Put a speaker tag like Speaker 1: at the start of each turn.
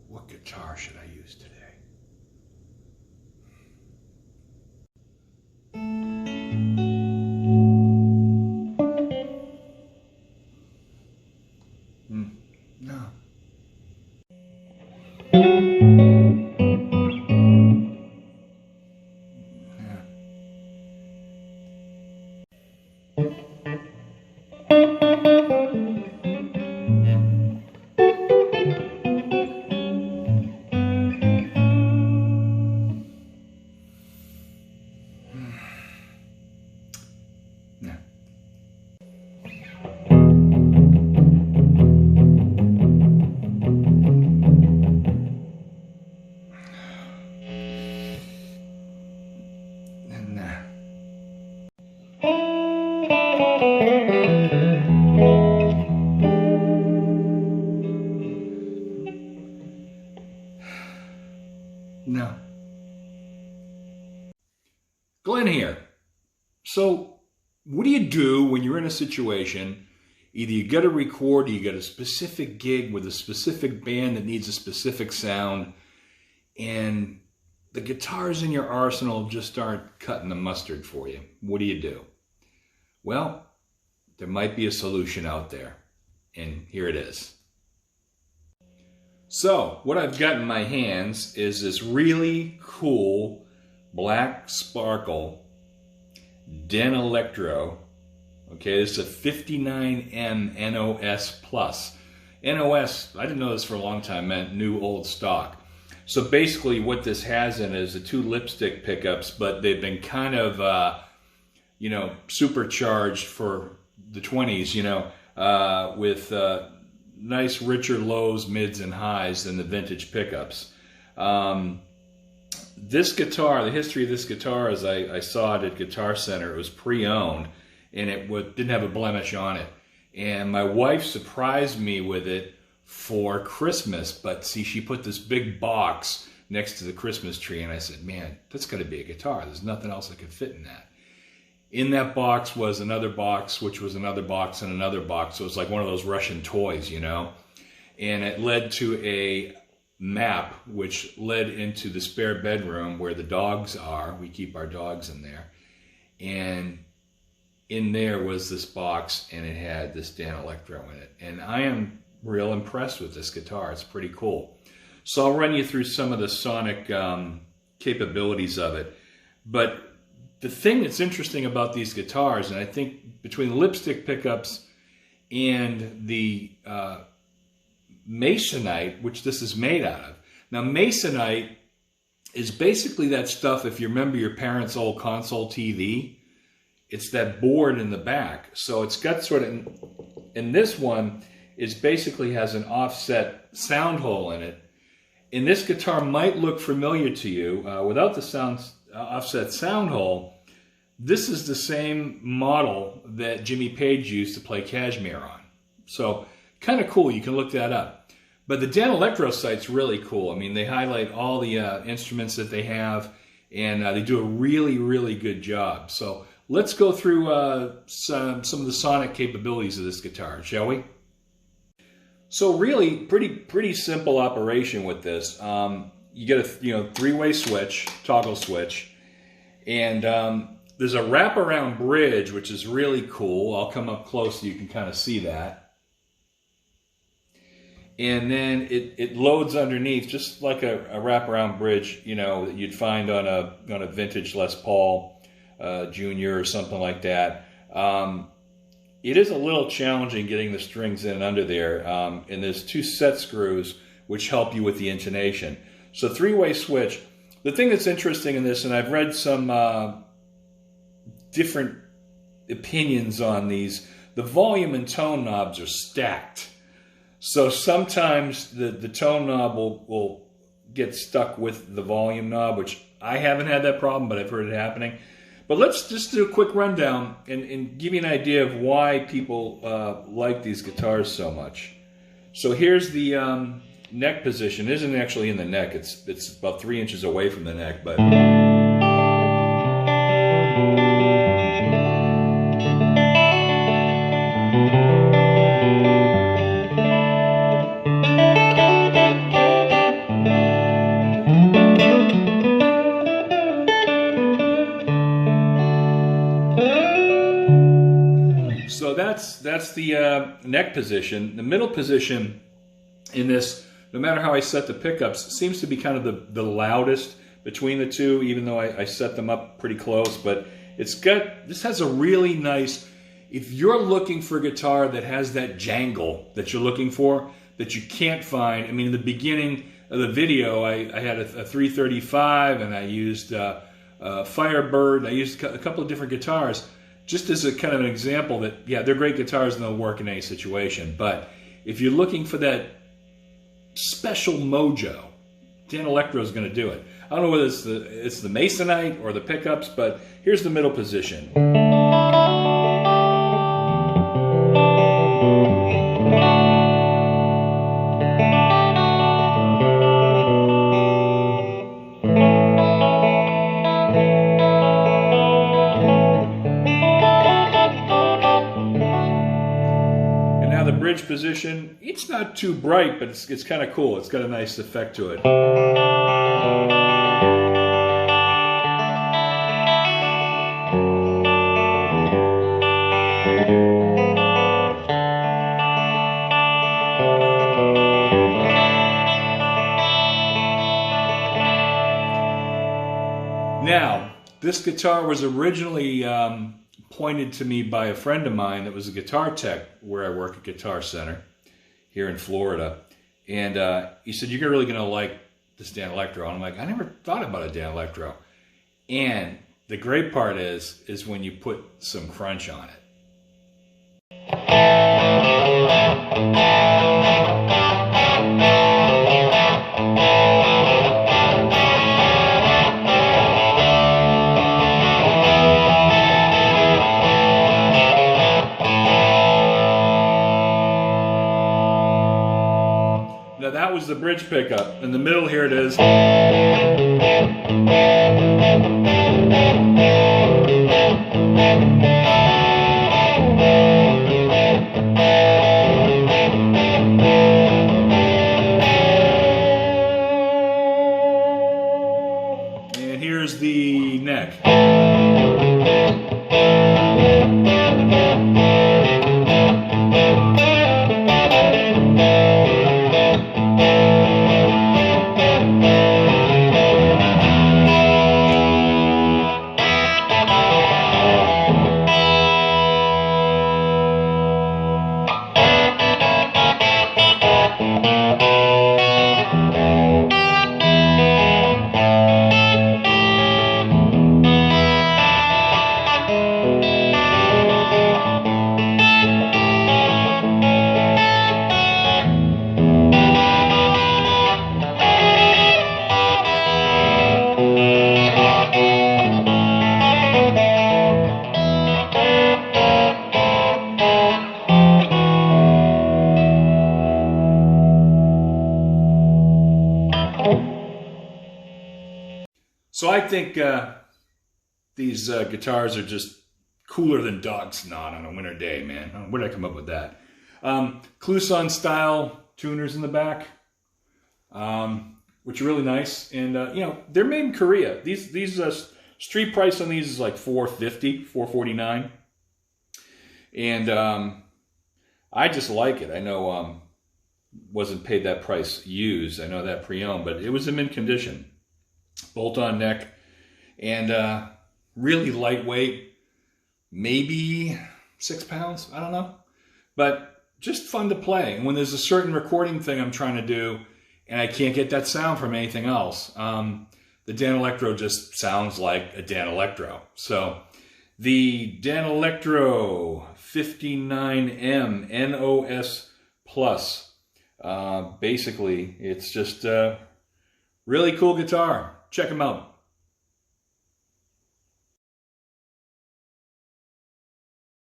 Speaker 1: What guitar should I use today? No. No. Glenn here. So, what do you do when you're in a situation, either you got to record or you got a specific gig with a specific band that needs a specific sound, and the guitars in your arsenal just aren't cutting the mustard for you? What do? Well, there might be a solution out there, and here it is. So, what I've got in my hands is this really cool black sparkle Danelectro. Okay, this is a 59M NOS Plus. NOS, I didn't know this for a long time, meant new old stock. So basically what this has in it is the two lipstick pickups, but they've been kind of, supercharged for the 20s, with nice richer lows, mids, and highs than the vintage pickups. This guitar, the history of this guitar, as I saw it at Guitar Center, it was pre-owned, and it didn't have a blemish on it. And my wife surprised me with it for Christmas, but see, she put this big box next to the Christmas tree, and I said, man, that's got to be a guitar. There's nothing else that could fit in that. In that box was another box, which was another box and another box. So it was like one of those Russian toys, And it led to a map, which led into the spare bedroom where the dogs are. We keep our dogs in there. And in there was this box, and it had this Danelectro in it. And I am real impressed with this guitar. It's pretty cool. So I'll run you through some of the sonic capabilities of it. But the thing that's interesting about these guitars, and I think between the lipstick pickups and the Masonite, which this is made out of. Now, Masonite is basically that stuff, if you remember your parents' old console TV, it's that board in the back. So it's got sort of, and this one is basically has an offset sound hole in it. And this guitar might look familiar to you without the offset sound hole. This is the same model that Jimmy Page used to play Kashmir on. So kind of cool. You can look that up. But the Danelectro site's really cool. I mean, they highlight all the instruments that they have, and they do a really, really good job. So let's go through some of the sonic capabilities of this guitar, shall we? So really, pretty simple operation with this. You get a three-way switch, toggle switch, and there's a wraparound bridge, which is really cool. I'll come up close so you can kind of see that. And then it loads underneath, just like a wraparound bridge, that you'd find on a vintage Les Paul Junior or something like that. It is a little challenging getting the strings in and under there, and there's two set screws which help you with the intonation. So three-way switch. The thing that's interesting in this, and I've read some different opinions on these, the volume and tone knobs are stacked. So sometimes the tone knob will get stuck with the volume knob, which I haven't had that problem, but I've heard it happening. But let's just do a quick rundown and give you an idea of why people like these guitars so much. So here's the neck position. It isn't actually in the neck. It's about 3 inches away from the neck, but that's the neck position. The middle position in this, no matter how I set the pickups, seems to be kind of the loudest between the two, even though I set them up pretty close. But this has a really nice, if you're looking for a guitar that has that jangle that you're looking for, that you can't find. I mean, in the beginning of the video, I had a 335, and I used Firebird. I used a couple of different guitars, just as a kind of an example that, yeah, they're great guitars and they'll work in any situation. But if you're looking for that special mojo, Danelectro is going to do it. I don't know whether it's the Masonite or the pickups, but here's the middle position. The bridge position, it's not too bright, but it's kind of cool. It's got a nice effect to it. Now, this guitar was originally pointed to me by a friend of mine that was a guitar tech where I work at Guitar Center here in Florida. And he said, you're really going to like this Danelectro. And I'm like, I never thought about a Danelectro. And the great part is when you put some crunch on it. Now that was the bridge pickup. In the middle here it is. And here's the neck. So I think these guitars are just cooler than dog snot on a winter day, man. Where did I come up with that? Kluson style tuners in the back, which are really nice. And, you know, they're made in Korea. These street price on these is like $450, $449. And I just like it. I know wasn't paid that price used. I know that pre-owned, but it was in mint condition. Bolt-on neck, and really lightweight, maybe 6 pounds, I don't know. But just fun to play. And when there's a certain recording thing I'm trying to do, and I can't get that sound from anything else, the Danelectro just sounds like a Danelectro. So the Danelectro 59M NOS Plus, basically, it's just a really cool guitar. Check them out.